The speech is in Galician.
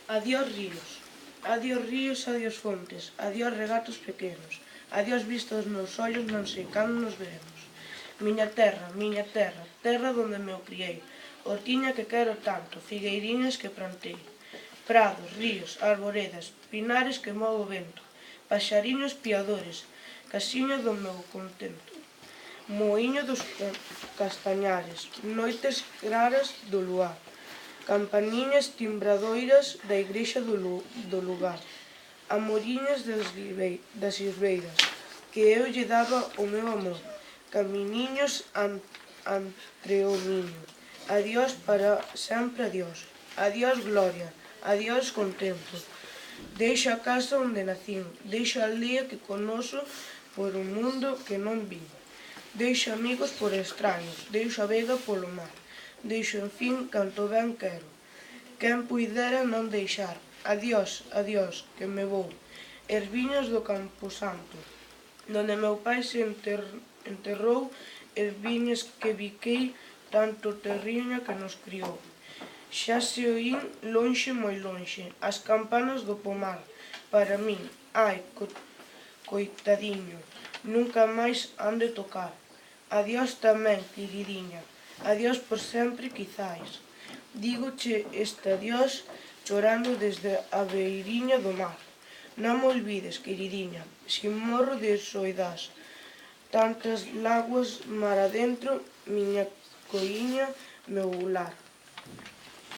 Adiós ríos, adiós fontes, adiós regatos pequenos, adiós vista dos meus ollos, non sei cando nos veremos. Miña terra, terra donde me criei, hortiña que quero tanto, figueiriñas que plantei, prados, ríos, arboredas, pinares que move o vento, paxariños piadores, casiña do meu contento, moíño dos castañares, noites claras do luar, campaniñas timbradoiras da igrexa do lugar, amoriñas das silveiras, que eu lle daba o meu amor, caminiños entre o miño, adiós para sempre adiós, adiós gloria, adiós contento, deixo a casa onde nacín, deixo a aldea que conoso por un mundo que non vin, deixo amigos por extraños, deixo a vega polo mar, deixo en fin canto ben quero, quen puidera non deixar, adiós, adiós, que me vou, erviños do camposanto, donde meu pai se enterrou, erviñas que biquei tanto terriño que nos criou. Xa se oín lonxe, moi lonxe, as campanas do pomar, para min, ai, coitadiño, nunca máis han de tocar. Adiós tamén, queridiña, adiós por sempre quizais. Dígoche este adiós chorando desde a beiriña do mar. Non me olvides, queridiña, si morro de soidás. Tantas láguas mar adentro, miña coiña, meu lar.